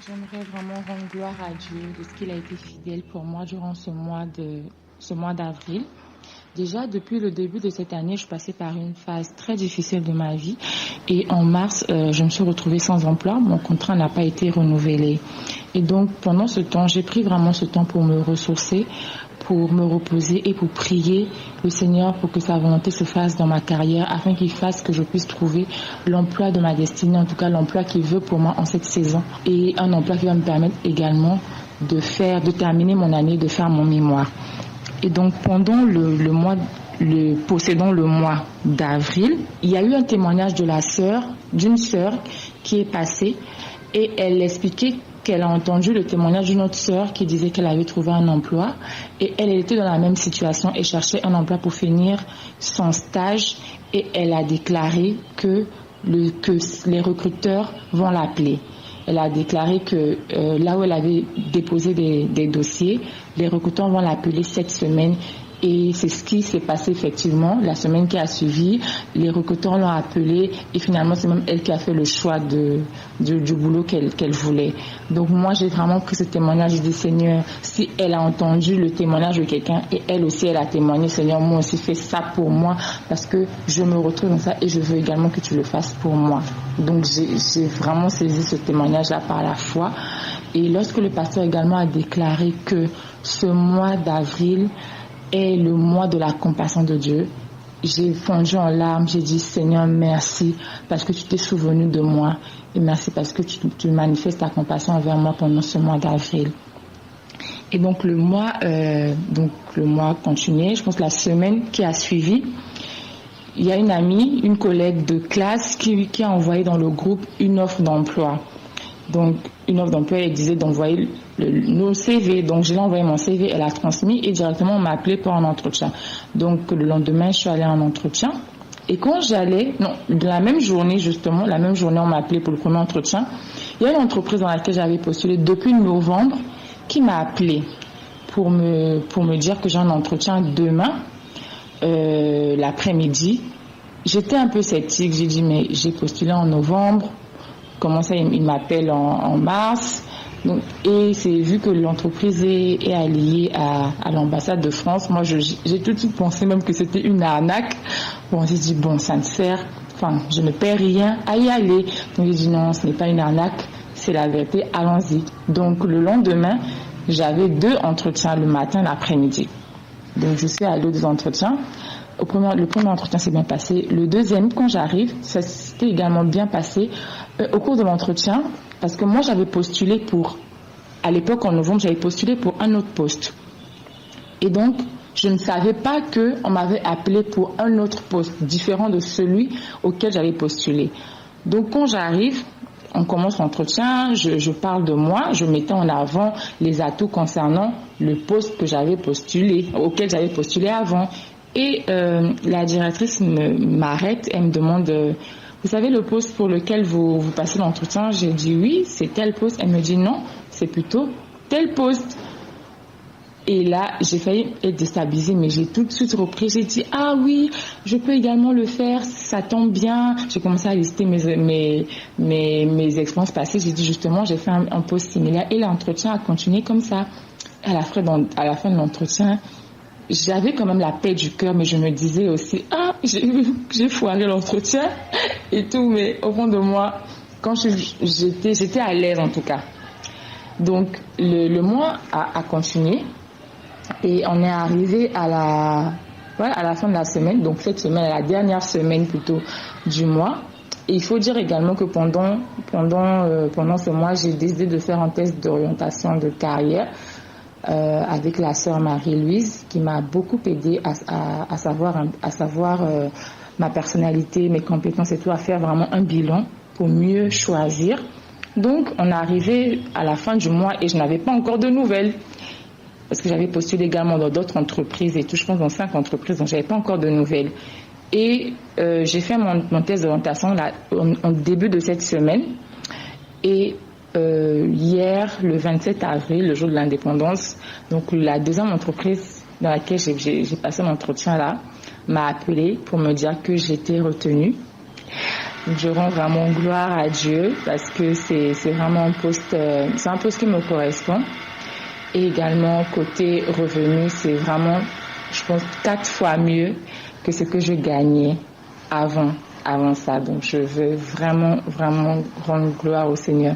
J'aimerais vraiment rendre gloire à Dieu de ce qu'il a été fidèle pour moi durant ce mois d'avril. Déjà, depuis le début de cette année, je passais par une phase très difficile de ma vie et en mars, je me suis retrouvée sans emploi. Mon contrat n'a pas été renouvelé. Et donc, pendant ce temps, j'ai pris vraiment ce temps pour me ressourcer, pour me reposer et pour prier le Seigneur pour que sa volonté se fasse dans ma carrière afin qu'il fasse que je puisse trouver l'emploi de ma destinée, en tout cas l'emploi qu'il veut pour moi en cette saison et un emploi qui va me permettre également de terminer mon année, de faire mon mémoire. Et donc pendant possédant le mois d'avril, il y a eu un témoignage d'une sœur qui est passée et elle expliquait qu'elle a entendu le témoignage d'une autre sœur qui disait qu'elle avait trouvé un emploi et elle était dans la même situation et cherchait un emploi pour finir son stage et elle a déclaré que les recruteurs vont l'appeler. Elle a déclaré que là où elle avait déposé des dossiers, les recruteurs vont l'appeler cette semaine. Et c'est ce qui s'est passé effectivement la semaine qui a suivi. Les recruteurs l'ont appelée et finalement c'est même elle qui a fait le choix du boulot qu'elle voulait. Donc moi j'ai vraiment pris ce témoignage. J'ai dit Seigneur, si elle a entendu le témoignage de quelqu'un et elle aussi elle a témoigné, Seigneur, moi aussi fais ça pour moi parce que je me retrouve dans ça et je veux également que tu le fasses pour moi. Donc j'ai vraiment saisi ce témoignage-là par la foi. Et lorsque le pasteur également a déclaré que ce mois d'avril est le mois de la compassion de Dieu, j'ai fondu en larmes, j'ai dit Seigneur merci parce que tu t'es souvenu de moi et merci parce que tu manifestes ta compassion envers moi pendant ce mois d'avril. Et donc le mois continuait, je pense la semaine qui a suivi, il y a une amie, une collègue de classe qui a envoyé dans le groupe une offre d'emploi. Donc une offre d'emploi, elle disait d'envoyer nos CV. Donc je l'ai envoyé mon CV, elle a transmis et directement on m'a appelé pour un entretien. Donc le lendemain, je suis allée en entretien. Et quand la même journée on m'a appelé pour le premier entretien. Il y a une entreprise dans laquelle j'avais postulé depuis novembre qui m'a appelé pour me dire que j'ai un entretien demain, l'après-midi. J'étais un peu sceptique, j'ai dit mais j'ai postulé en novembre. Comment ça, il m'appelle en mars. Donc, et c'est vu que l'entreprise est alliée à l'ambassade de France. Moi, j'ai tout de suite pensé même que c'était une arnaque. Bon, j'ai dit, bon, ça ne sert. Enfin, je ne perds rien à y aller. Donc, j'ai dit, non, ce n'est pas une arnaque. C'est la vérité. Allons-y. Donc, le lendemain, j'avais 2 entretiens le matin et l'après-midi. Donc, je suis allée aux 2 entretiens. Le premier entretien s'est bien passé. Le deuxième, quand j'arrive, ça s'était également bien passé. Au cours de l'entretien, parce que moi j'avais postulé à l'époque en novembre, j'avais postulé pour un autre poste. Et donc, je ne savais pas qu'on m'avait appelé pour un autre poste, différent de celui auquel j'avais postulé. Donc, quand j'arrive, on commence l'entretien, je parle de moi, je mettais en avant les atouts concernant le poste auquel j'avais postulé avant. Et la directrice m'arrête, elle me demande, vous savez le poste pour lequel vous passez l'entretien? J'ai dit oui, c'est tel poste. Elle me dit non, c'est plutôt tel poste. Et là, j'ai failli être déstabilisée, mais j'ai tout de suite repris. J'ai dit ah oui, je peux également le faire, ça tombe bien. J'ai commencé à lister mes expériences passées. J'ai dit justement, j'ai fait un poste similaire et l'entretien a continué comme ça. À la fin de l'entretien, j'avais quand même la paix du cœur, mais je me disais aussi, j'ai foiré l'entretien et tout, mais au fond de moi, quand j'étais à l'aise en tout cas. Donc, le mois a continué et on est arrivé à la fin de la semaine, donc cette semaine, la dernière semaine plutôt du mois. Et il faut dire également que pendant ce mois, j'ai décidé de faire un test d'orientation de carrière avec la sœur Marie-Louise qui m'a beaucoup aidée à savoir ma personnalité, mes compétences et tout, à faire vraiment un bilan pour mieux choisir. Donc on est arrivé à la fin du mois et je n'avais pas encore de nouvelles parce que j'avais postulé également dans d'autres entreprises et tout, je pense dans 5 entreprises, donc j'avais pas encore de nouvelles. Et j'ai fait mon test d'orientation en début de cette semaine et hier, le 27 avril, le jour de l'indépendance, donc la deuxième entreprise dans laquelle j'ai passé l'entretien là, m'a appelé pour me dire que j'étais retenue. Donc, je rends vraiment gloire à Dieu parce que c'est vraiment un poste, c'est un poste qui me correspond. Et également, côté revenu, c'est vraiment, je pense, 4 fois mieux que ce que je gagnais avant ça. Donc, je veux vraiment rendre gloire au Seigneur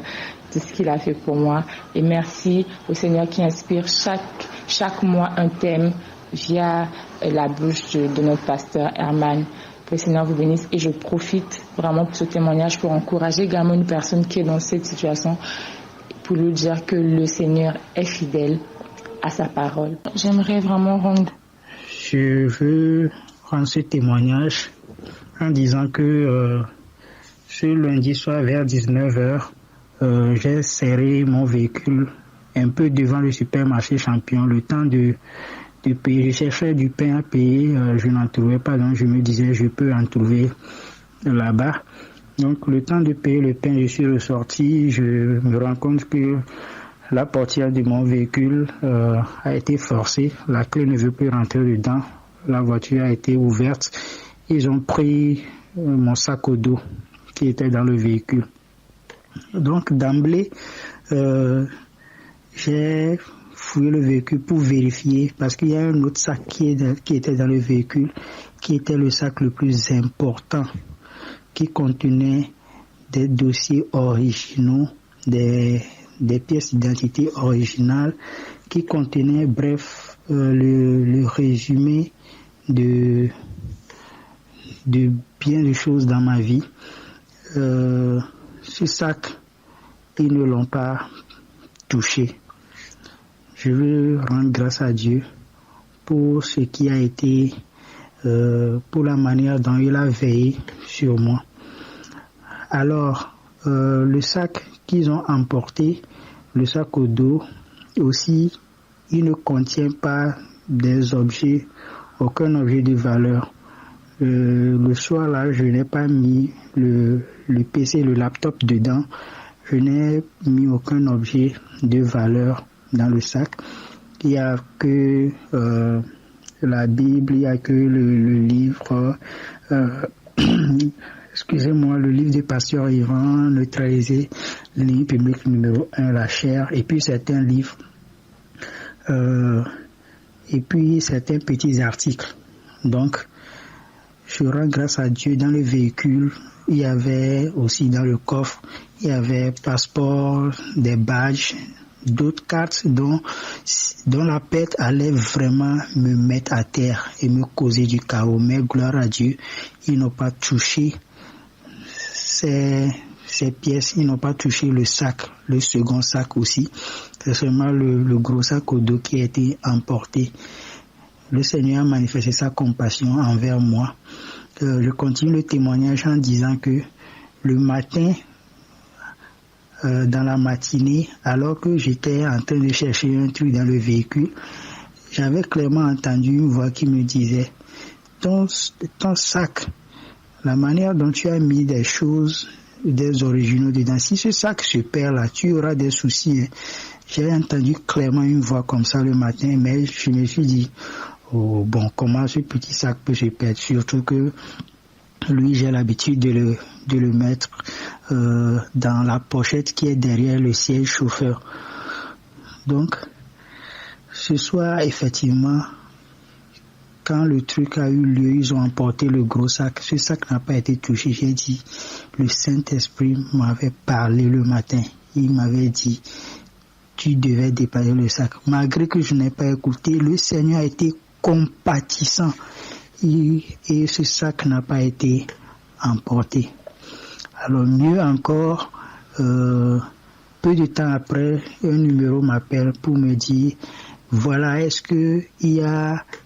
de ce qu'il a fait pour moi. Et merci au Seigneur qui inspire chaque mois un thème via la bouche de notre pasteur Herman. Que le Seigneur vous bénisse. Et je profite vraiment de ce témoignage pour encourager également une personne qui est dans cette situation, pour lui dire que le Seigneur est fidèle à sa parole. J'aimerais vraiment rendre... Je veux rendre ce témoignage en disant que ce lundi soir vers 19h, j'ai serré mon véhicule un peu devant le supermarché Champion, le temps de payer. Je cherchais du pain à payer, je n'en trouvais pas, donc je me disais je peux en trouver là-bas. Donc le temps de payer le pain, je suis ressorti, je me rends compte que la portière de mon véhicule a été forcée, la clé ne veut plus rentrer dedans, la voiture a été ouverte, ils ont pris mon sac au dos qui était dans le véhicule. Donc d'emblée, j'ai fouillé le véhicule pour vérifier, parce qu'il y a un autre sac qui était dans le véhicule, qui était le sac le plus important, qui contenait des dossiers originaux, des pièces d'identité originales, qui contenaient, bref, le résumé de bien de choses dans ma vie. Ce sac, ils ne l'ont pas touché. Je veux rendre grâce à Dieu pour ce qui a été, pour la manière dont il a veillé sur moi. Alors, le sac qu'ils ont emporté, le sac au dos, aussi, il ne contient pas des objets, aucun objet de valeur. Le soir là, je n'ai pas mis le PC, le laptop dedans. Je n'ai mis aucun objet de valeur dans le sac. Il n'y a que la Bible, il n'y a que le livre, excusez-moi, le livre du pasteur Ivan, neutralisé, le livre public numéro 1, la chair, et puis certains livres, et puis certains petits articles. Donc, je rends grâce à Dieu. Dans le véhicule, il y avait aussi dans le coffre, il y avait passeport, des badges, d'autres cartes dont la perte allait vraiment me mettre à terre et me causer du chaos. Mais gloire à Dieu, ils n'ont pas touché ces pièces, ils n'ont pas touché le sac, le second sac aussi. C'est seulement le gros sac au dos qui a été emporté. Le Seigneur a manifesté sa compassion envers moi. Je continue le témoignage en disant que le matin, dans la matinée, alors que j'étais en train de chercher un truc dans le véhicule, j'avais clairement entendu une voix qui me disait « ton sac, la manière dont tu as mis des choses, des originaux dedans, si ce sac se perd là, tu auras des soucis. » J'avais entendu clairement une voix comme ça le matin, mais je me suis dit oh, bon, comment ce petit sac peut se perdre, surtout que lui, j'ai l'habitude de le mettre dans la pochette qui est derrière le siège chauffeur. Donc, ce soir, effectivement, quand le truc a eu lieu, ils ont emporté le gros sac. Ce sac n'a pas été touché. J'ai dit, le Saint-Esprit m'avait parlé le matin. Il m'avait dit, tu devais déposer le sac. Malgré que je n'ai pas écouté, le Seigneur a été compatissant. Et ce sac n'a pas été emporté. Alors mieux encore, peu de temps après, un numéro m'appelle pour me dire voilà, est-ce que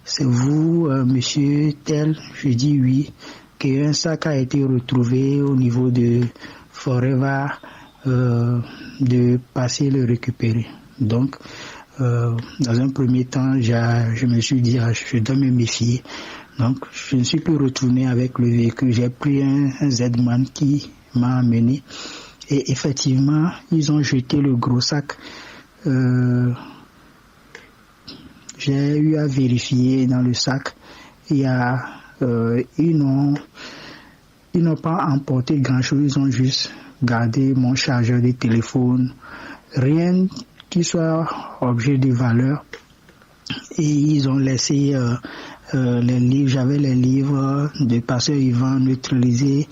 c'est vous, monsieur tel? Je dis oui, qu'un sac a été retrouvé au niveau de Forever, de passer le récupérer. Donc, dans un premier temps, je me suis dit, je dois me méfier. Donc, je ne suis plus retourné avec le véhicule. J'ai pris un Z-Man qui m'a amené. Et effectivement, ils ont jeté le gros sac. J'ai eu à vérifier dans le sac. Ils Ils n'ont pas emporté grand-chose, ils ont juste gardé mon chargeur de téléphone, rien qui soit objet de valeur. Et ils ont laissé les livres, j'avais les livres de Pasteur Yvan, neutraliser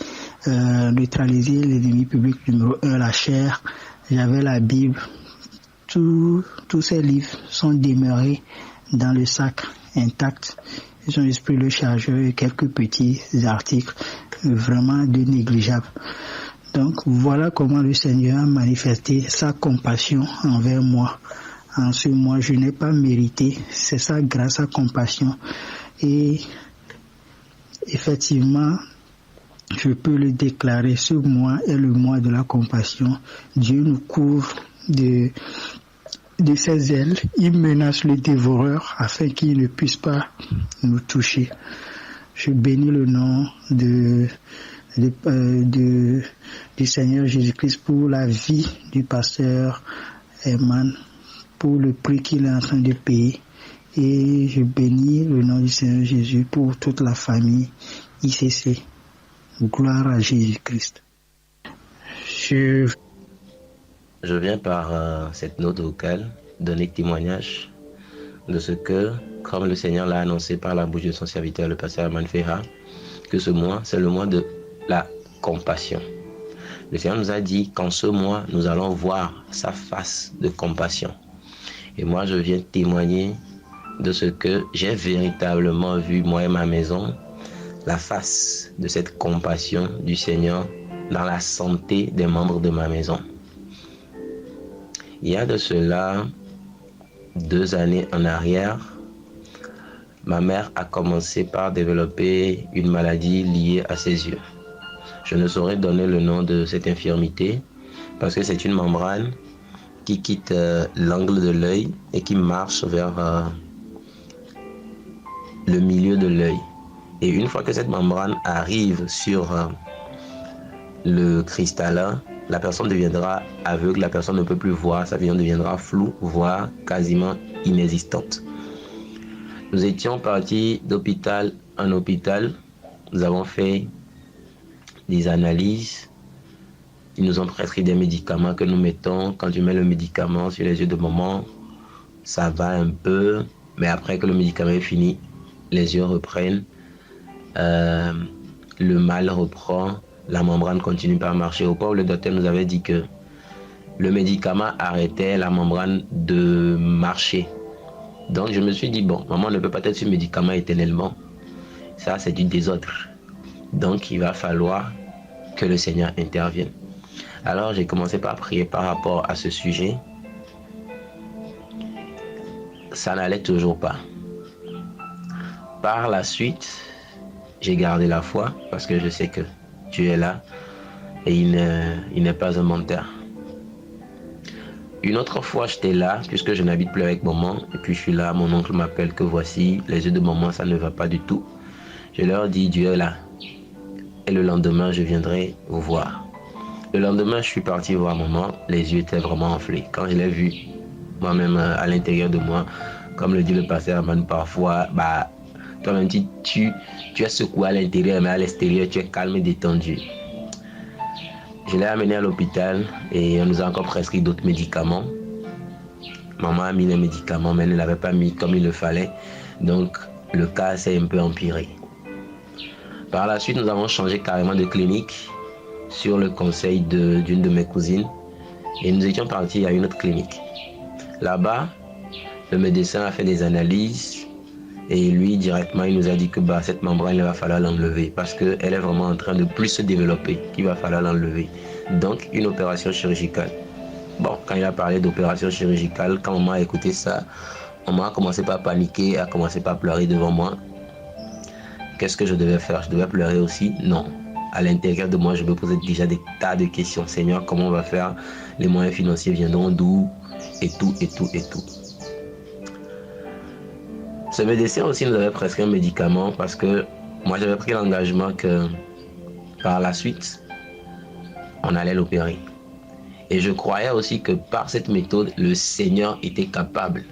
l'ennemi public numéro 1, la chair, j'avais la Bible. Tous ces livres sont demeurés dans le sac intact. Ils ont juste pris le chargeur et quelques petits articles vraiment de négligeables. Donc voilà comment le Seigneur a manifesté sa compassion envers moi. En ce mois, je n'ai pas mérité, c'est sa grâce, sa compassion. Et effectivement, je peux le déclarer, ce mois est le mois de la compassion. Dieu nous couvre de ses ailes, il menace le dévoreur afin qu'il ne puisse pas nous toucher. Je bénis le nom du Seigneur Jésus-Christ pour la vie du pasteur Herman, pour le prix qu'il est en train de payer. Et je bénis le nom du Seigneur Jésus pour toute la famille ICC. Gloire à Jésus-Christ. Je viens par cette note vocale donner témoignage de ce que, comme le Seigneur l'a annoncé par la bouche de son serviteur, le pasteur Herman Ferra, que ce mois, c'est le mois de la compassion. Le Seigneur nous a dit qu'en ce mois, nous allons voir sa face de compassion. Et moi, je viens témoigner de ce que j'ai véritablement vu, moi et ma maison, la face de cette compassion du Seigneur dans la santé des membres de ma maison. Il y a de cela 2 années en arrière, ma mère a commencé par développer une maladie liée à ses yeux. Je ne saurais donner le nom de cette infirmité parce que c'est une membrane qui quitte l'angle de l'œil et qui marche vers le milieu de l'œil. Et une fois que cette membrane arrive sur le cristallin, la personne deviendra aveugle, la personne ne peut plus voir, sa vision deviendra floue, voire quasiment inexistante. Nous étions partis d'hôpital en hôpital, nous avons fait des analyses, ils nous ont prescrit des médicaments que nous mettons. Quand tu mets le médicament sur les yeux de maman, ça va un peu, mais après que le médicament est fini, les yeux reprennent, le mal reprend, la membrane continue pas à marcher. Au point où le docteur nous avait dit que le médicament arrêtait la membrane de marcher. Donc je me suis dit, bon, maman ne peut pas être sur le médicament éternellement. Ça, c'est du désordre. Donc il va falloir que le Seigneur intervienne. Alors j'ai commencé par prier par rapport à ce sujet. Ça n'allait toujours pas. Par la suite, j'ai gardé la foi parce que je sais que Dieu est là et il n'est pas un menteur. Une autre fois, j'étais là, puisque je n'habite plus avec maman, et puis je suis là, mon oncle m'appelle que voici, les yeux de maman, ça ne va pas du tout. Je leur dis, Dieu est là. Et le lendemain, je viendrai vous voir. Le lendemain, je suis parti voir maman, les yeux étaient vraiment enflés. Quand je l'ai vu, moi-même à l'intérieur de moi, comme le dit le pasteur Herman parfois, toi-même tu es secoué à l'intérieur, mais à l'extérieur, tu es calme et détendu. Je l'ai amené à l'hôpital et on nous a encore prescrit d'autres médicaments. Maman a mis les médicaments, mais elle ne l'avait pas mis comme il le fallait. Donc, le cas s'est un peu empiré. Par la suite, nous avons changé carrément de clinique sur le conseil d'une de mes cousines. Et nous étions partis à une autre clinique. Là-bas, le médecin a fait des analyses. Et lui, directement, il nous a dit que cette membrane, il va falloir l'enlever parce qu'elle est vraiment en train de plus se développer, qu'il va falloir l'enlever. Donc, une opération chirurgicale. Bon, quand il a parlé d'opération chirurgicale, quand maman a écouté ça, maman a commencé par paniquer, a commencé par pleurer devant moi. Qu'est-ce que je devais faire? Je devais pleurer aussi? Non. À l'intérieur de moi, je me posais déjà des tas de questions. Seigneur, comment on va faire? Les moyens financiers viendront d'où? Et tout. Ce médecin aussi nous avait prescrit un médicament parce que moi j'avais pris l'engagement que par la suite, on allait l'opérer. Et je croyais aussi que par cette méthode, le Seigneur était capable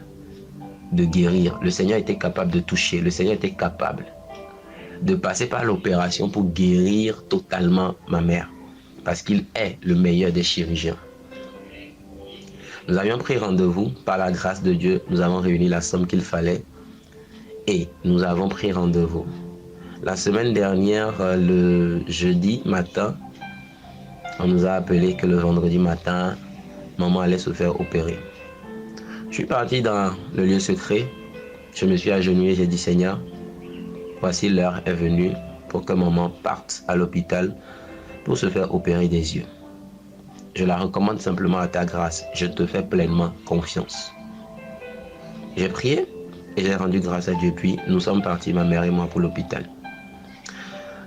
de guérir. Le Seigneur était capable de toucher. Le Seigneur était capable. de passer par l'opération pour guérir totalement ma mère, parce qu'il est le meilleur des chirurgiens. Nous avions pris rendez-vous, par la grâce de Dieu, nous avons réuni la somme qu'il fallait et nous avons pris rendez-vous. La semaine dernière, le jeudi matin, on nous a appelé que le vendredi matin, maman allait se faire opérer. Je suis parti dans le lieu secret, je me suis agenouillé, j'ai dit Seigneur, voici l'heure est venue pour que maman parte à l'hôpital pour se faire opérer des yeux. Je la recommande simplement à ta grâce, je te fais pleinement confiance. J'ai prié et j'ai rendu grâce à Dieu, puis nous sommes partis, ma mère et moi, pour l'hôpital.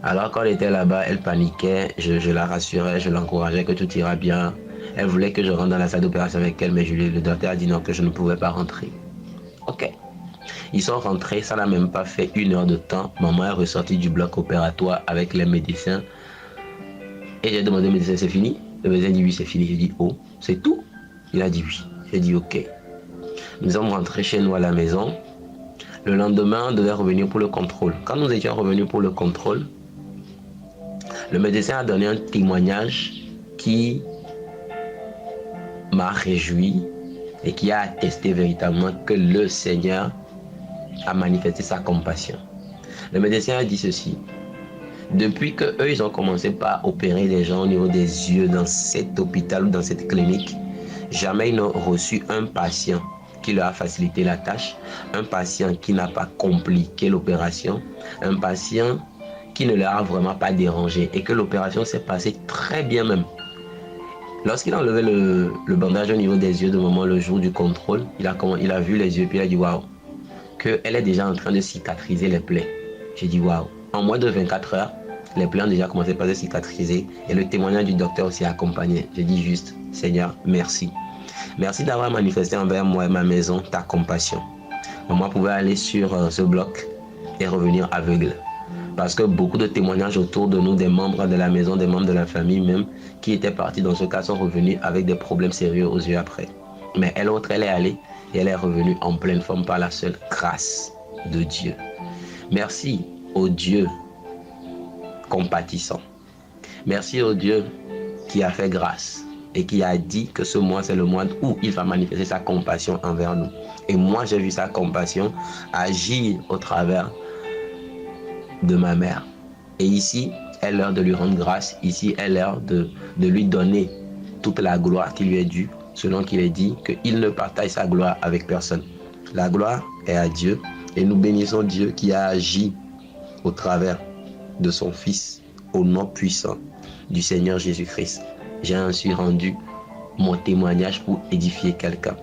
Alors quand elle était là-bas, elle paniquait, je la rassurais, je l'encourageais que tout ira bien. Elle voulait que je rentre dans la salle d'opération avec elle, mais le docteur a dit non, que je ne pouvais pas rentrer. Ok. Ils sont rentrés, ça n'a même pas fait 1 heure de temps. Maman est ressortie du bloc opératoire avec les médecins. Et j'ai demandé au médecin, c'est fini? Le médecin dit oui, c'est fini. J'ai dit oh, c'est tout? Il a dit oui. J'ai dit ok. Nous sommes rentrés chez nous à la maison. Le lendemain, on devait revenir pour le contrôle. Quand nous étions revenus pour le contrôle, le médecin a donné un témoignage qui m'a réjoui et qui a attesté véritablement que le Seigneur a manifesté sa compassion. Le médecin a dit ceci: depuis que eux ils ont commencé par opérer les gens au niveau des yeux dans cet hôpital ou dans cette clinique, jamais ils n'ont reçu un patient qui leur a facilité la tâche, un patient qui n'a pas compliqué l'opération, un patient qui ne leur a vraiment pas dérangé et que l'opération s'est passée très bien même. Lorsqu'il a enlevé le bandage au niveau des yeux de maman le jour du contrôle, il a vu les yeux puis il a dit waouh, qu'elle est déjà en train de cicatriser les plaies. J'ai dit waouh, en moins de 24 heures, les plaies ont déjà commencé par se cicatriser et le témoignage du docteur aussi a accompagné. J'ai dit juste Seigneur, merci. Merci d'avoir manifesté envers moi et ma maison ta compassion. Maman pouvait aller sur ce bloc et revenir aveugle. Parce que beaucoup de témoignages autour de nous, des membres de la maison, des membres de la famille même, qui étaient partis dans ce cas, sont revenus avec des problèmes sérieux aux yeux après. Mais elle est allée et elle est revenue en pleine forme par la seule grâce de Dieu. Merci au Dieu compatissant. Merci au Dieu qui a fait grâce et qui a dit que ce mois, c'est le mois où il va manifester sa compassion envers nous. Et moi, j'ai vu sa compassion agir au travers de ma mère. Et ici est l'heure de lui rendre grâce. Ici est l'heure de lui donner toute la gloire qui lui est due, selon qu'il est dit qu'il ne partage sa gloire avec personne. La gloire est à Dieu et nous bénissons Dieu qui a agi au travers de son Fils au nom puissant du Seigneur Jésus-Christ. J'ai ainsi rendu mon témoignage pour édifier quelqu'un.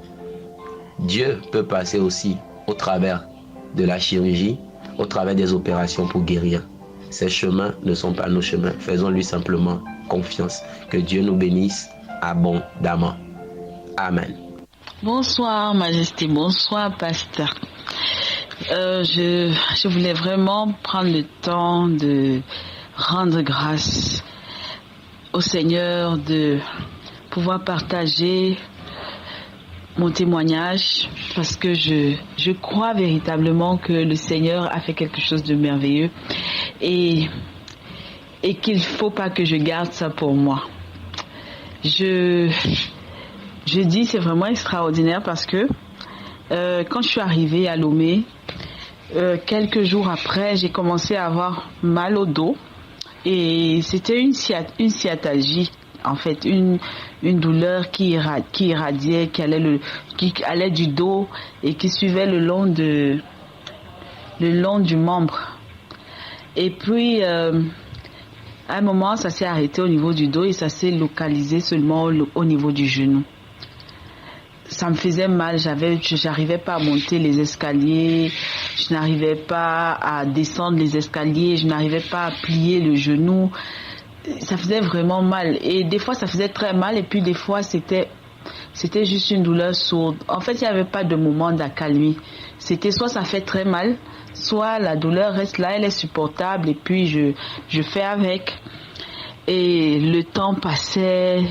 Dieu peut passer aussi au travers de la chirurgie, au travers des opérations pour guérir. Ces chemins ne sont pas nos chemins. Faisons-lui simplement confiance. Que Dieu nous bénisse abondamment. Amen. Bonsoir, Majesté. Bonsoir, Pasteur. Je voulais vraiment prendre le temps de rendre grâce au Seigneur, de pouvoir partager mon témoignage, parce que je crois véritablement que le Seigneur a fait quelque chose de merveilleux et qu'il ne faut pas que je garde ça pour moi. Je dis c'est vraiment extraordinaire parce que quand je suis arrivée à Lomé, quelques jours après, j'ai commencé à avoir mal au dos et c'était une sciatalgie. En fait, une douleur qui irradiait, qui allait du dos et qui suivait le long du membre. Et puis, à un moment, ça s'est arrêté au niveau du dos et ça s'est localisé seulement au niveau du genou. Ça me faisait mal, j'arrivais pas à monter les escaliers, je n'arrivais pas à descendre les escaliers, je n'arrivais pas à plier le genou. Ça faisait vraiment mal et des fois ça faisait très mal et puis des fois c'était juste une douleur sourde. En fait, il n'y avait pas de moment d'accalmie. C'était soit ça fait très mal, soit la douleur reste là, elle est supportable et puis je fais avec. Et le temps passait,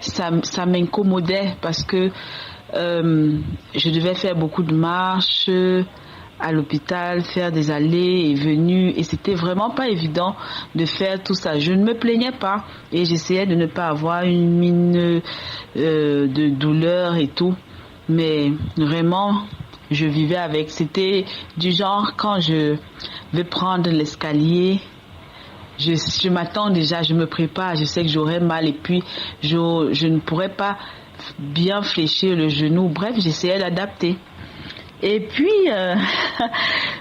ça m'incommodait parce que je devais faire beaucoup de marches à l'hôpital, faire des allées et venues, et c'était vraiment pas évident de faire tout ça. Je ne me plaignais pas et j'essayais de ne pas avoir une mine de douleur et tout, mais vraiment je vivais avec. C'était du genre, quand je vais prendre l'escalier, je m'attends déjà, je me prépare, je sais que j'aurai mal et puis je ne pourrais pas bien fléchir le genou. Bref, j'essayais d'adapter. Et puis,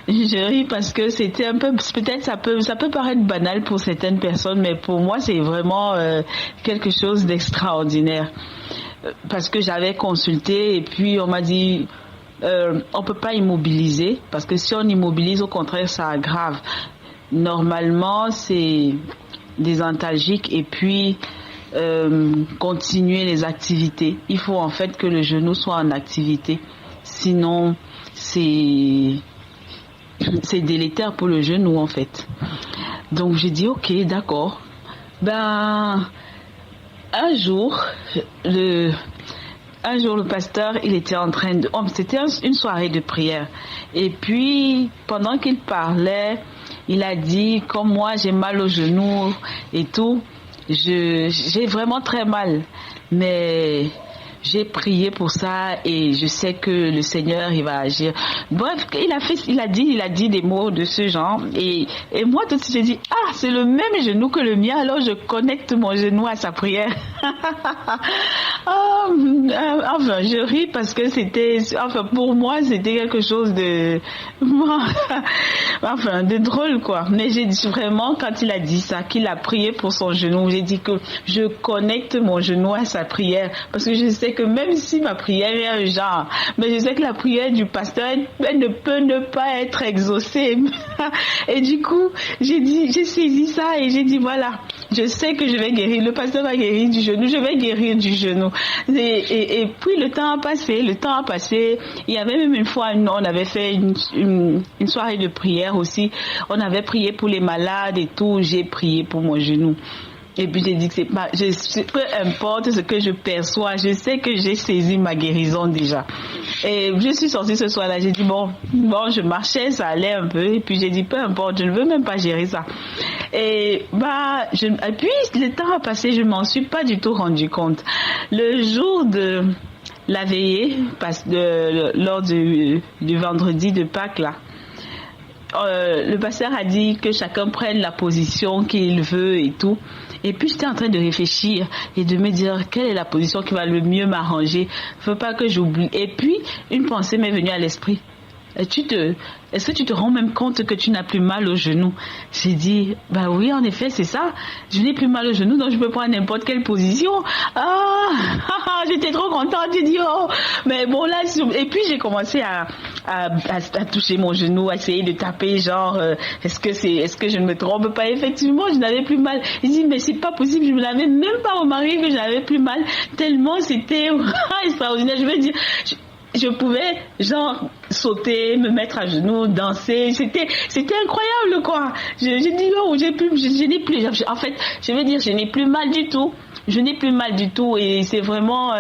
je ris parce que c'était un peu, peut-être ça peut paraître banal pour certaines personnes, mais pour moi, c'est vraiment quelque chose d'extraordinaire. Parce que j'avais consulté et puis on m'a dit, on peut pas immobiliser, parce que si on immobilise, au contraire, ça aggrave. Normalement, c'est des antalgiques et puis continuer les activités. Il faut en fait que le genou soit en activité. Sinon, c'est délétère pour le genou en fait. Donc j'ai dit ok, d'accord. Ben un jour le pasteur, il était en train de, c'était une soirée de prière. Et puis pendant qu'il parlait, il a dit, comme moi j'ai mal au genou et tout, j'ai vraiment très mal, mais j'ai prié pour ça et je sais que le Seigneur, il va agir. Bref, il a dit des mots de ce genre et moi tout de suite j'ai dit, ah, c'est le même genou que le mien, alors je connecte mon genou à sa prière. Enfin, je ris parce que pour moi c'était quelque chose de de drôle quoi. Mais j'ai dit vraiment, quand il a dit ça, qu'il a prié pour son genou, j'ai dit que je connecte mon genou à sa prière, parce que je sais que même si ma prière est un genre, mais je sais que la prière du pasteur, elle ne peut ne pas être exaucée. Et du coup, j'ai saisi ça et j'ai dit voilà, je sais que je vais guérir, le pasteur va guérir du genou, je vais guérir du genou. Et puis le temps a passé, il y avait même une fois, on avait fait une soirée de prière aussi, on avait prié pour les malades et tout, j'ai prié pour mon genou. Et puis j'ai dit que peu importe ce que je perçois, je sais que j'ai saisi ma guérison déjà. Et je suis sortie ce soir-là, j'ai dit bon, je marchais, ça allait un peu, et puis j'ai dit peu importe, je ne veux même pas gérer ça. Et puis le temps a passé, je m'en suis pas du tout rendu compte. Le jour de la veillée, lors du vendredi de Pâques là, le pasteur a dit que chacun prenne la position qu'il veut et tout. Et puis j'étais en train de réfléchir et de me dire quelle est la position qui va le mieux m'arranger. Faut pas que j'oublie. Et puis une pensée m'est venue à l'esprit. Est-ce que tu te rends même compte que tu n'as plus mal au genou? J'ai dit, bah oui, en effet, c'est ça. Je n'ai plus mal au genou, donc je peux prendre n'importe quelle position. J'étais trop contente. J'ai dit, oh, mais bon là, et puis j'ai commencé à toucher mon genou, à essayer de taper, genre, est-ce que je ne me trompe pas? Effectivement, je n'avais plus mal. J'ai dit, mais c'est pas possible, je ne l'avais même pas remarqué que je n'avais plus mal, tellement c'était extraordinaire. Je veux dire, je pouvais genre sauter, me mettre à genoux, danser, c'était incroyable quoi. J'ai dit oh, je n'ai plus, en fait, je veux dire, je n'ai plus mal du tout. Je n'ai plus mal du tout et c'est vraiment,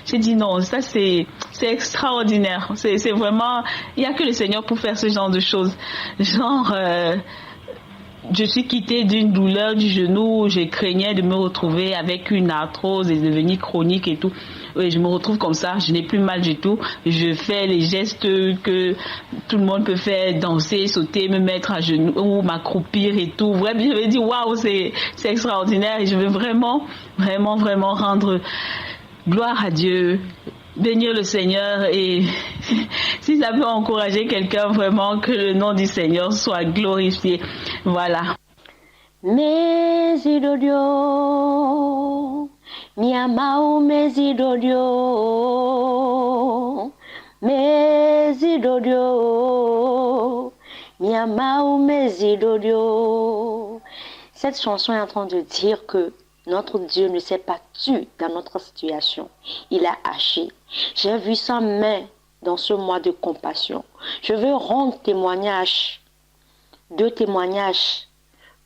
j'ai dit non, ça c'est extraordinaire. C'est vraiment, il y a que le Seigneur pour faire ce genre de choses. Genre, je suis quittée d'une douleur du genou, je craignais de me retrouver avec une arthrose et de devenir chronique et tout. Oui, je me retrouve comme ça, je n'ai plus mal du tout. Je fais les gestes que tout le monde peut faire, danser, sauter, me mettre à genoux ou m'accroupir et tout. Vraiment, je me dis waouh, c'est extraordinaire et je veux vraiment, vraiment, vraiment rendre gloire à Dieu, bénir le Seigneur et si ça peut encourager quelqu'un, vraiment que le nom du Seigneur soit glorifié. Voilà. Mezidodio, miamau mezidodio, mezidodio, miamau mezidodio. Cette chanson est en train de dire que notre Dieu ne s'est pas tué dans notre situation. Il a agi. J'ai vu sa main dans ce mois de compassion. Je veux rendre témoignage, 2 témoignages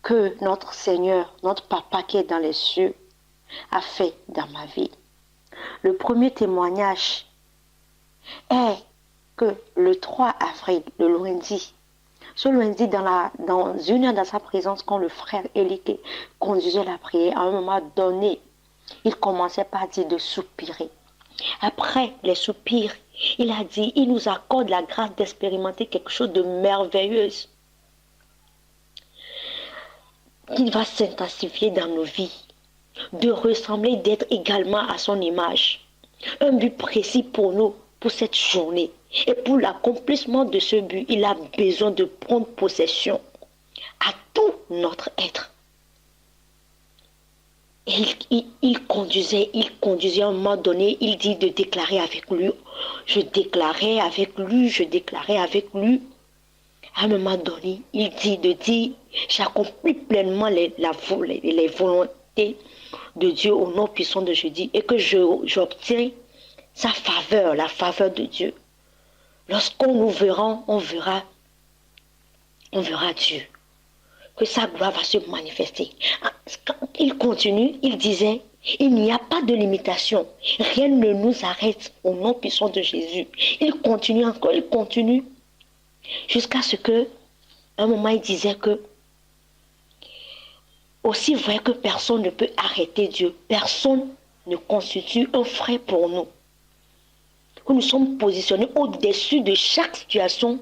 que notre Seigneur, notre Papa qui est dans les cieux, a fait dans ma vie. Le premier témoignage est que le 3 avril, le lundi, ce lundi, dans une heure dans sa présence, quand le frère Éliké conduisait la prière, à un moment donné, il commençait par dire de soupirer. Après les soupirs, il a dit, il nous accorde la grâce d'expérimenter quelque chose de merveilleux qui va s'intensifier dans nos vies, de ressembler, d'être également à son image. Un but précis pour nous, pour cette journée. Et pour l'accomplissement de ce but, il a besoin de prendre possession à tout notre être. Et il conduisait à un moment donné, il dit de déclarer avec lui. Je déclarais avec lui. À un moment donné, il dit de dire, j'accomplis pleinement les volontés de Dieu au nom puissant de Jésus et que j'obtiens sa faveur, la faveur de Dieu. Lorsqu'on nous verra, on verra Dieu. Que sa gloire va se manifester. Quand il continue, il disait, il n'y a pas de limitation. Rien ne nous arrête au nom puissant de Jésus. Il continue encore, jusqu'à ce que, un moment, il disait que, aussi vrai que personne ne peut arrêter Dieu, personne ne constitue un frein pour nous. Que nous sommes positionnés au-dessus de chaque situation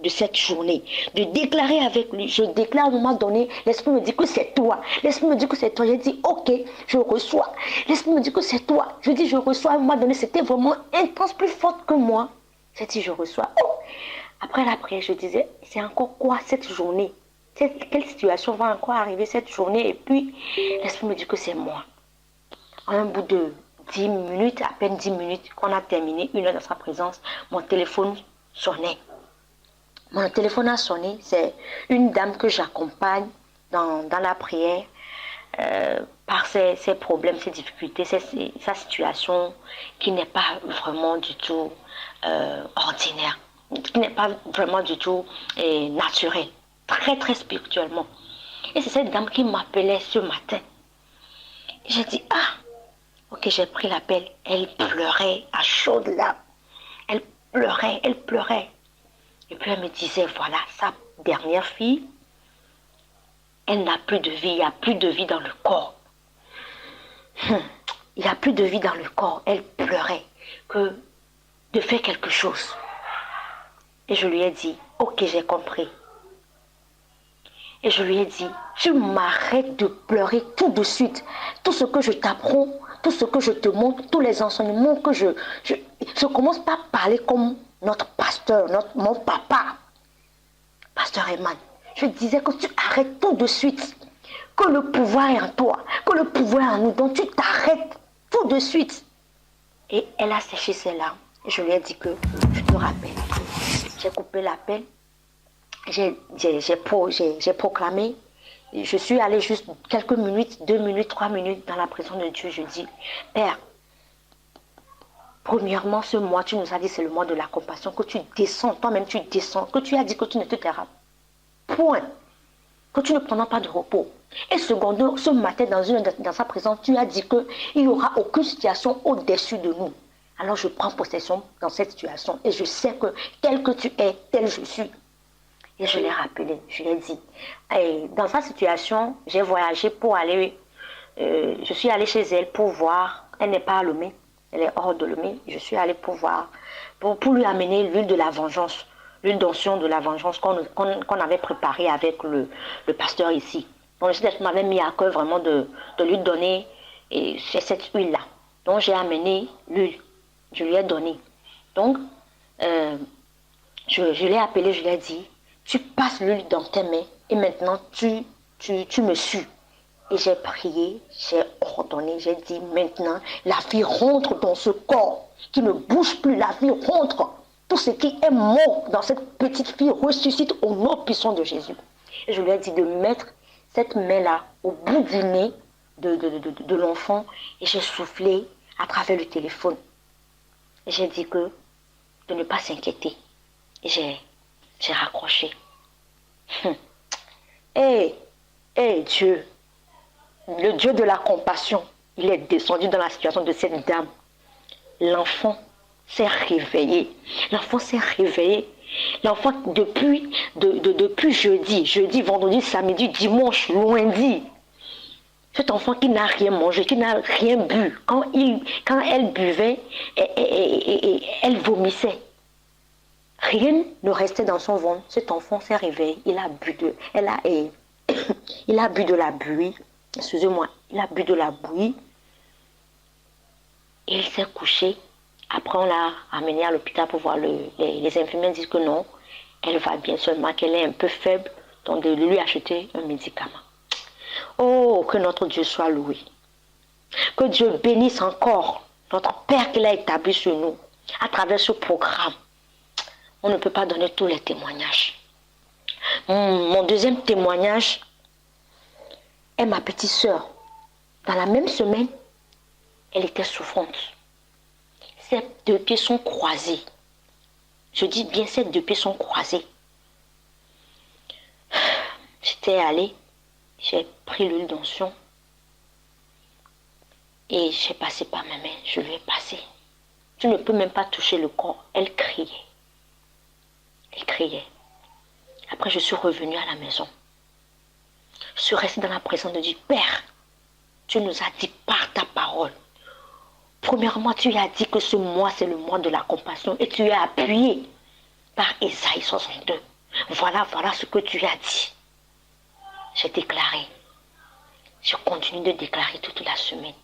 de cette journée, de déclarer avec lui. Je déclare à un moment donné, l'Esprit me dit que c'est toi. L'Esprit me dit que c'est toi. J'ai dit, ok, je reçois. L'Esprit me dit que c'est toi. Je dis, je reçois. À un moment donné, c'était vraiment intense, plus forte que moi. J'ai dit, je reçois. Oh. Après la prière, je disais, c'est encore quoi cette journée? Quelle situation va encore arriver cette journée? Et puis, l'Esprit me dit que c'est moi. À un bout de 10 minutes, à peine 10 minutes, qu'on a terminé une heure dans sa présence, mon téléphone sonnait. Mon téléphone a sonné, c'est une dame que j'accompagne dans la prière par ses problèmes, ses difficultés, sa situation qui n'est pas vraiment du tout ordinaire, qui n'est pas vraiment du tout naturelle, très très spirituellement. Et c'est cette dame qui m'appelait ce matin. Et j'ai dit, ok, j'ai pris l'appel. Elle pleurait à chaudes larmes. Elle pleurait. Et puis elle me disait, voilà, sa dernière fille, elle n'a plus de vie, il n'y a plus de vie dans le corps. Il n'y a plus de vie dans le corps. Elle pleurait de faire quelque chose. Et je lui ai dit, ok, j'ai compris. Et je lui ai dit, tu m'arrêtes de pleurer tout de suite. Tout ce que je t'apprends, tout ce que je te montre, tous les enseignements que je commence par parler comme notre pasteur, mon papa, pasteur Eman. Je disais que tu arrêtes tout de suite, que le pouvoir est en toi, que le pouvoir est en nous, donc tu t'arrêtes tout de suite. Et elle a séché ses larmes. Et je lui ai dit que je te rappelle. J'ai coupé l'appel, j'ai proclamé. Je suis allée juste quelques minutes, 2 minutes, 3 minutes dans la présence de Dieu. Je dis, Père, premièrement, ce mois, tu nous as dit c'est le mois de la compassion, que tu descends, toi-même tu descends, que tu as dit que tu ne te tairas point, que tu ne prendras pas de repos. Et secondo, ce matin, dans sa présence, tu as dit qu'il n'y aura aucune situation au-dessus de nous. Alors je prends possession dans cette situation et je sais que tel que tu es, tel je suis. Et je l'ai rappelé, je l'ai dit. Et dans sa situation, j'ai voyagé pour aller, je suis allée chez elle pour voir, elle n'est pas à Lomé, elle est hors de Lomé, je suis allée pour voir, pour lui amener l'huile de la vengeance, l'huile d'onction de la vengeance qu'on avait préparée avec le pasteur ici. Donc je m'avais mis à cœur vraiment de lui donner cette huile-là. Donc j'ai amené l'huile, je lui ai donné. Donc je l'ai appelé, je lui ai dit, tu passes l'huile dans tes mains et maintenant tu me suis. Et j'ai prié, j'ai ordonné, j'ai dit maintenant la vie rentre dans ce corps qui ne bouge plus, la vie rentre. Tout ce qui est mort dans cette petite fille ressuscite au nom puissant de Jésus. Et je lui ai dit de mettre cette main-là au bout du nez de l'enfant et j'ai soufflé à travers le téléphone. Et j'ai dit de ne pas s'inquiéter. Et j'ai raccroché. Dieu, le Dieu de la compassion, il est descendu dans la situation de cette dame. L'enfant s'est réveillé. L'enfant s'est réveillé. L'enfant, depuis jeudi, vendredi, samedi, dimanche, lundi, cet enfant qui n'a rien mangé, qui n'a rien bu, quand elle buvait, elle vomissait. Rien ne restait dans son ventre. Cet enfant s'est réveillé. Il a bu de la bouillie. Excusez-moi, il a bu de la bouillie. Et il s'est couché. Après, on l'a amené à l'hôpital pour voir les infirmières disent que non, elle va bien, seulement qu'elle est un peu faible. Donc, de lui acheter un médicament. Oh, que notre Dieu soit loué. Que Dieu bénisse encore notre Père qu'il a établi sur nous à travers ce programme. On ne peut pas donner tous les témoignages. Mon deuxième témoignage est ma petite sœur. Dans la même semaine, elle était souffrante. Ses deux pieds sont croisés. Je dis bien, ses deux pieds sont croisés. J'étais allée, j'ai pris l'huile d'onction et j'ai passé par ma main. Je lui ai passé. Tu ne peux même pas toucher le corps. Elle criait. Elle criait. Après, je suis revenue à la maison. Je suis restée dans la présence de Dieu. Père, tu nous as dit par ta parole. Premièrement, tu as dit que ce mois, c'est le mois de la compassion. Et tu as appuyé par Ésaïe 62. Voilà ce que tu as dit. J'ai déclaré. Je continue de déclarer toute la semaine.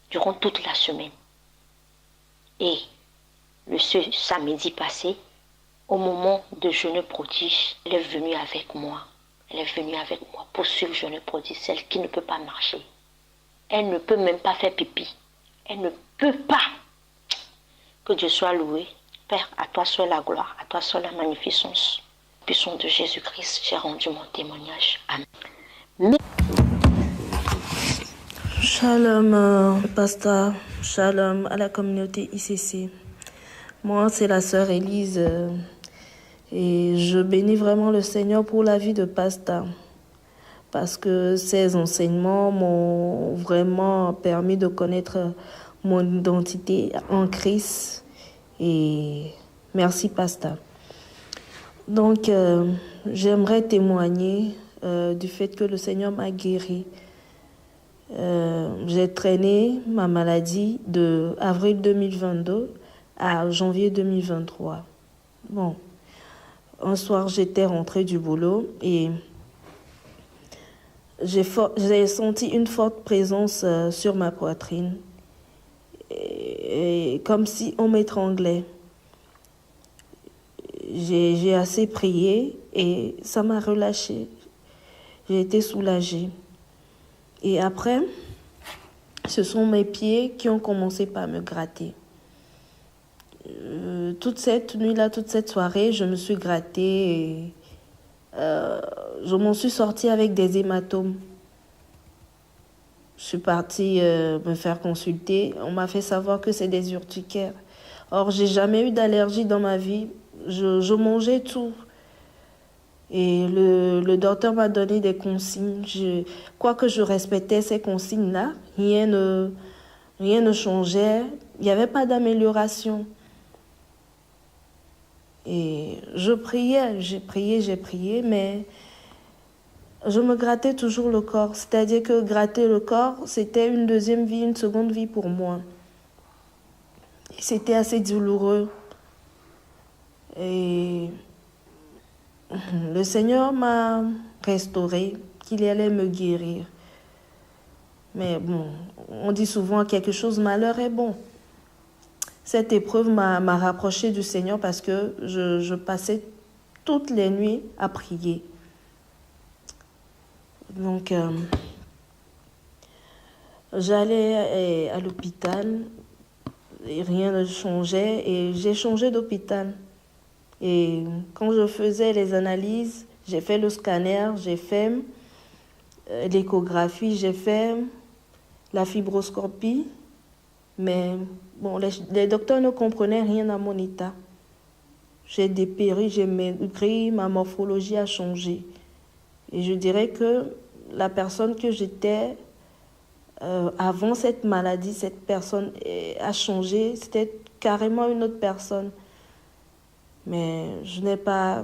Durant toute la semaine. Et ce samedi passé, au moment de jeûne prodige, elle est venue avec moi. Elle est venue avec moi pour suivre jeûne prodige, celle qui ne peut pas marcher. Elle ne peut même pas faire pipi. Elle ne peut pas. Que Dieu soit loué. Père, à toi seul la gloire, à toi seul la magnificence. Puissance de Jésus-Christ, j'ai rendu mon témoignage. Amen. Shalom, pasteur. Shalom à la communauté ICC. Moi, c'est la sœur Élise. Et je bénis vraiment le Seigneur pour la vie de pasteur. Parce que ces enseignements m'ont vraiment permis de connaître mon identité en Christ. Et merci, pasteur. Donc, j'aimerais témoigner du fait que le Seigneur m'a guéri. J'ai traîné ma maladie de avril 2022 à janvier 2023. Bon, un soir, j'étais rentrée du boulot et j'ai senti une forte présence sur ma poitrine, et comme si on m'étranglait. J'ai assez prié et ça m'a relâchée. J'ai été soulagée. Et après, ce sont mes pieds qui ont commencé par me gratter. Toute cette nuit-là, toute cette soirée, je me suis grattée et je m'en suis sortie avec des hématomes. Je suis partie me faire consulter. On m'a fait savoir que c'est des urticaires. Or, j'ai jamais eu d'allergie dans ma vie. Je mangeais tout. Et le docteur m'a donné des consignes. Quoique je respectais ces consignes-là, rien ne changeait. Il n'y avait pas d'amélioration. Et je priais, j'ai prié, mais je me grattais toujours le corps. C'est-à-dire que gratter le corps, c'était une deuxième vie, une seconde vie pour moi. Et c'était assez douloureux. Et le Seigneur m'a restauré, qu'il allait me guérir. Mais bon, on dit souvent quelque chose, malheur est bon. Cette épreuve m'a rapproché du Seigneur parce que je passais toutes les nuits à prier. Donc, j'allais à l'hôpital et rien ne changeait et j'ai changé d'hôpital. Et quand je faisais les analyses, j'ai fait le scanner, j'ai fait l'échographie, j'ai fait la fibroscopie. Mais bon, les docteurs ne comprenaient rien à mon état. J'ai dépéri, j'ai maigri, ma morphologie a changé. Et je dirais que la personne que j'étais avant cette maladie, cette personne a changé. C'était carrément une autre personne. Mais je n'ai pas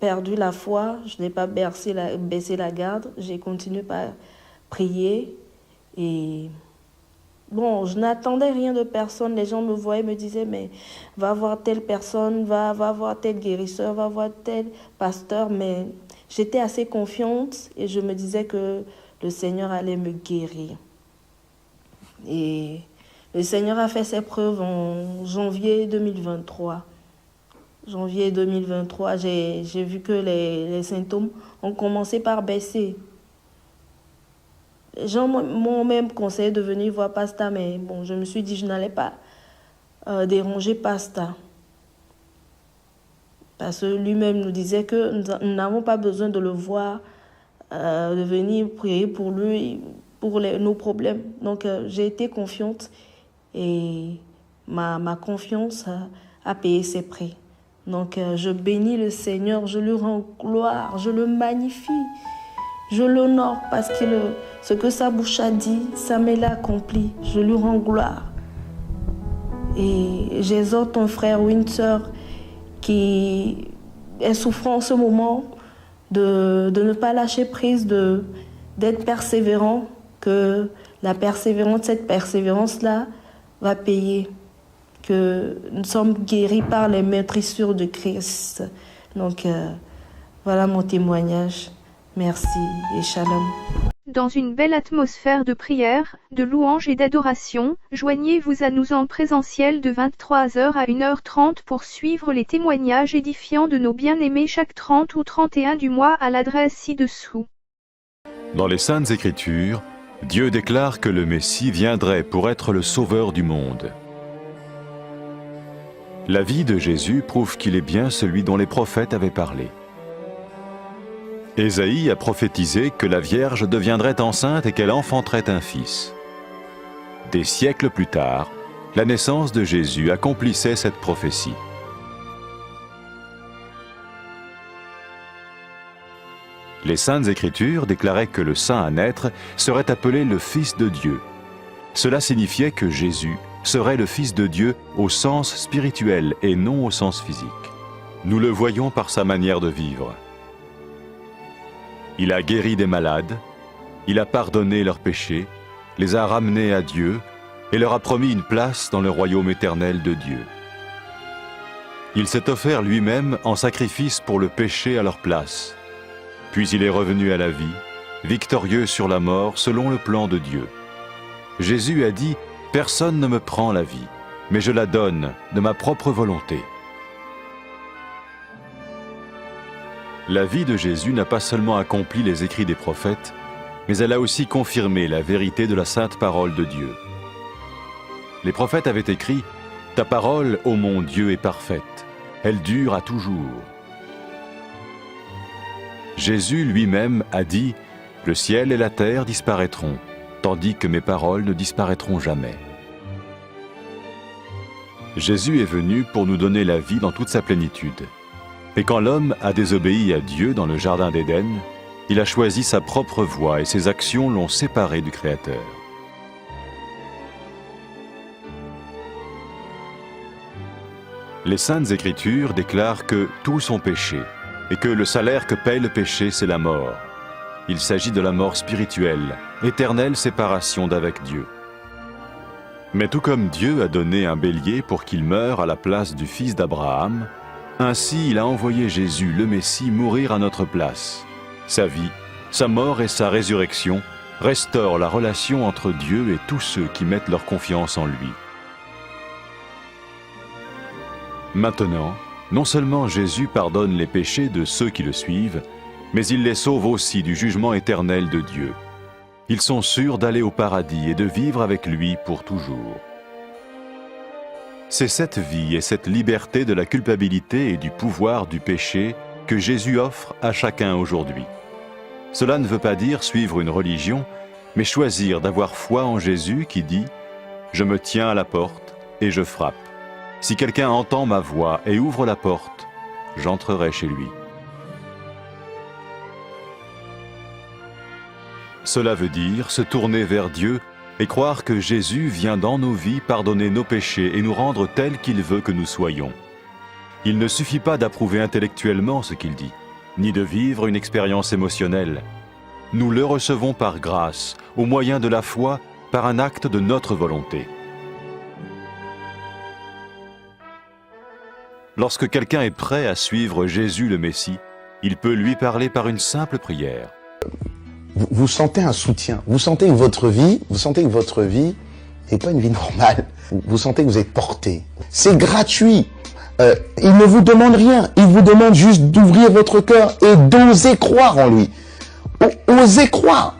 perdu la foi, je n'ai pas baissé la garde, j'ai continué par prier. Et bon, je n'attendais rien de personne. Les gens me voyaient, me disaient, mais va voir telle personne, va voir tel guérisseur, va voir tel pasteur. Mais j'étais assez confiante et je me disais que le Seigneur allait me guérir. Et le Seigneur a fait ses preuves en janvier 2023. Janvier 2023, j'ai vu que les symptômes ont commencé par baisser. Les gens m'ont même conseillé de venir voir Pasteur, mais bon, je me suis dit que je n'allais pas déranger Pasteur. Parce que lui-même nous disait que nous n'avons pas besoin de le voir, de venir prier pour lui, pour nos problèmes. Donc j'ai été confiante et ma confiance a payé ses prix. Donc je bénis le Seigneur, je lui rends gloire, je le magnifie. Je l'honore parce que ce que sa bouche a dit, ça me l'a accompli. Je lui rends gloire. Et j'exhorte ton frère ou une sœur qui est souffrant en ce moment de ne pas lâcher prise, d'être persévérant, que la persévérance, cette persévérance-là va payer. Que nous sommes guéris par les meurtrissures de Christ. Donc voilà mon témoignage. Merci et shalom. Dans une belle atmosphère de prière, de louange et d'adoration, joignez-vous à nous en présentiel de 23h à 1h30 pour suivre les témoignages édifiants de nos bien-aimés chaque 30 ou 31 du mois à l'adresse ci-dessous. Dans les Saintes Écritures, Dieu déclare que le Messie viendrait pour être le sauveur du monde. La vie de Jésus prouve qu'il est bien celui dont les prophètes avaient parlé. Ésaïe a prophétisé que la Vierge deviendrait enceinte et qu'elle enfanterait un fils. Des siècles plus tard, la naissance de Jésus accomplissait cette prophétie. Les Saintes Écritures déclaraient que le saint à naître serait appelé le Fils de Dieu. Cela signifiait que Jésus serait le Fils de Dieu au sens spirituel et non au sens physique. Nous le voyons par sa manière de vivre. Il a guéri des malades, il a pardonné leurs péchés, les a ramenés à Dieu et leur a promis une place dans le royaume éternel de Dieu. Il s'est offert lui-même en sacrifice pour le péché à leur place. Puis il est revenu à la vie, victorieux sur la mort selon le plan de Dieu. Jésus a dit « Personne ne me prend la vie, mais je la donne de ma propre volonté ». La vie de Jésus n'a pas seulement accompli les écrits des prophètes, mais elle a aussi confirmé la vérité de la sainte parole de Dieu. Les prophètes avaient écrit « Ta parole, ô mon Dieu, est parfaite, elle dure à toujours ». Jésus lui-même a dit « Le ciel et la terre disparaîtront, tandis que mes paroles ne disparaîtront jamais ». Jésus est venu pour nous donner la vie dans toute sa plénitude. Et quand l'homme a désobéi à Dieu dans le jardin d'Éden, il a choisi sa propre voie et ses actions l'ont séparé du Créateur. Les Saintes Écritures déclarent que tous sont péchés et que le salaire que paye le péché, c'est la mort. Il s'agit de la mort spirituelle, éternelle séparation d'avec Dieu. Mais tout comme Dieu a donné un bélier pour qu'il meure à la place du fils d'Abraham, ainsi il a envoyé Jésus, le Messie, mourir à notre place. Sa vie, sa mort et sa résurrection restaurent la relation entre Dieu et tous ceux qui mettent leur confiance en lui. Maintenant, non seulement Jésus pardonne les péchés de ceux qui le suivent, mais il les sauve aussi du jugement éternel de Dieu. Ils sont sûrs d'aller au paradis et de vivre avec lui pour toujours. C'est cette vie et cette liberté de la culpabilité et du pouvoir du péché que Jésus offre à chacun aujourd'hui. Cela ne veut pas dire suivre une religion, mais choisir d'avoir foi en Jésus qui dit « Je me tiens à la porte et je frappe. Si quelqu'un entend ma voix et ouvre la porte, j'entrerai chez lui. » Cela veut dire se tourner vers Dieu et croire que Jésus vient dans nos vies pardonner nos péchés et nous rendre tels qu'il veut que nous soyons. Il ne suffit pas d'approuver intellectuellement ce qu'il dit, ni de vivre une expérience émotionnelle. Nous le recevons par grâce, au moyen de la foi, par un acte de notre volonté. Lorsque quelqu'un est prêt à suivre Jésus le Messie, il peut lui parler par une simple prière. Vous sentez un soutien, vous sentez que votre vie n'est pas une vie normale. Vous sentez que vous êtes porté. C'est gratuit. Il ne vous demande rien. Il vous demande juste d'ouvrir votre cœur et d'oser croire en lui. Osez croire.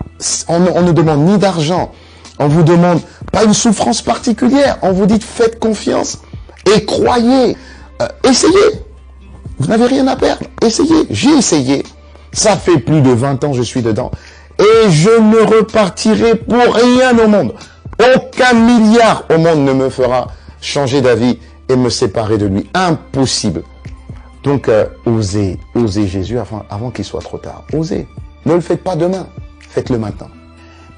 On ne demande ni d'argent. On vous demande pas une souffrance particulière. On vous dit faites confiance et croyez. Essayez. Vous n'avez rien à perdre. Essayez. J'ai essayé. Ça fait plus de 20 ans que je suis dedans. Et je ne repartirai pour rien au monde. Aucun milliard au monde ne me fera changer d'avis et me séparer de lui. Impossible. Donc, osez Jésus avant qu'il soit trop tard. Osez. Ne le faites pas demain. Faites-le maintenant.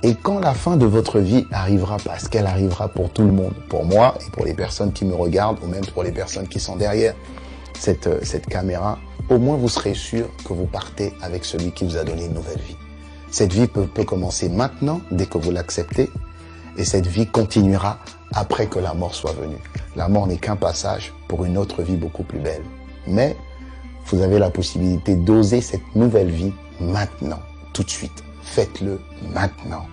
Et quand la fin de votre vie arrivera, parce qu'elle arrivera pour tout le monde, pour moi et pour les personnes qui me regardent, ou même pour les personnes qui sont derrière cette caméra, au moins vous serez sûr que vous partez avec celui qui vous a donné une nouvelle vie. Cette vie peut commencer maintenant, dès que vous l'acceptez, et cette vie continuera après que la mort soit venue. La mort n'est qu'un passage pour une autre vie beaucoup plus belle. Mais vous avez la possibilité d'oser cette nouvelle vie maintenant, tout de suite. Faites-le maintenant,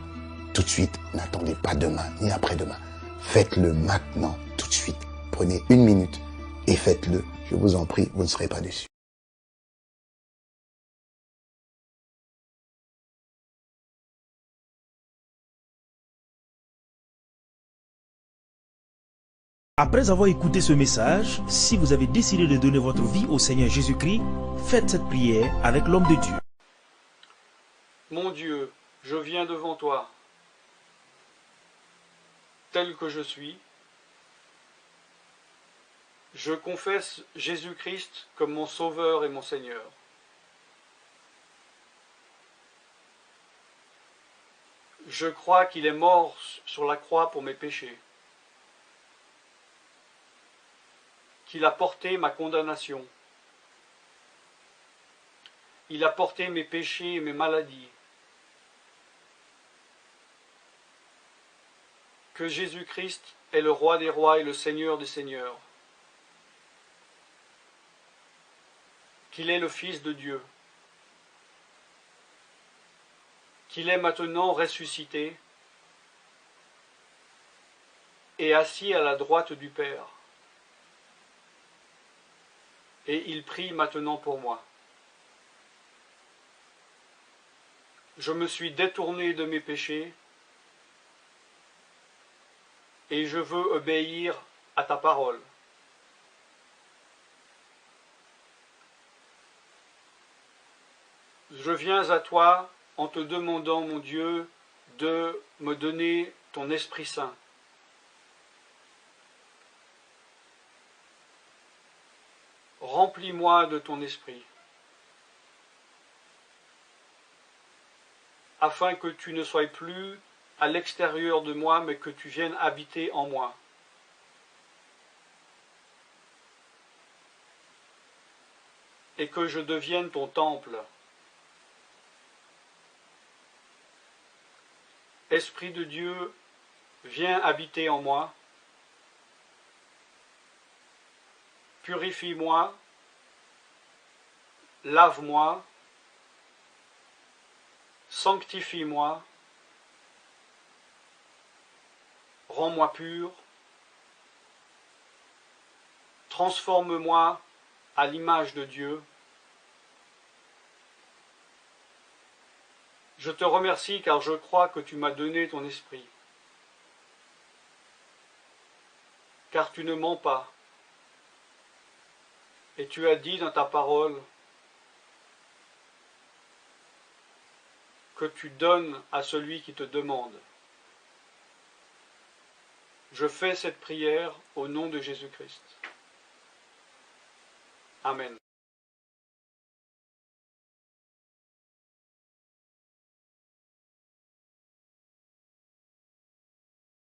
tout de suite. N'attendez pas demain, ni après-demain. Faites-le maintenant, tout de suite. Prenez 1 minute et faites-le. Je vous en prie, vous ne serez pas déçus. Après avoir écouté ce message, si vous avez décidé de donner votre vie au Seigneur Jésus-Christ, faites cette prière avec l'homme de Dieu. Mon Dieu, je viens devant toi, tel que je suis. Je confesse Jésus-Christ comme mon Sauveur et mon Seigneur. Je crois qu'il est mort sur la croix pour mes péchés, qu'il a porté ma condamnation. Il a porté mes péchés et mes maladies. Que Jésus-Christ est le Roi des rois et le Seigneur des seigneurs. Qu'il est le Fils de Dieu. Qu'il est maintenant ressuscité et assis à la droite du Père. Et il prie maintenant pour moi. Je me suis détourné de mes péchés et je veux obéir à ta parole. Je viens à toi en te demandant, mon Dieu, de me donner ton Esprit Saint. Remplis-moi de ton esprit, afin que tu ne sois plus à l'extérieur de moi, mais que tu viennes habiter en moi. Et que je devienne ton temple. Esprit de Dieu, viens habiter en moi. Purifie-moi, lave-moi, sanctifie-moi, rends-moi pur, transforme-moi à l'image de Dieu. Je te remercie car je crois que tu m'as donné ton esprit, car tu ne mens pas. Et tu as dit dans ta parole que tu donnes à celui qui te demande. Je fais cette prière au nom de Jésus-Christ. Amen.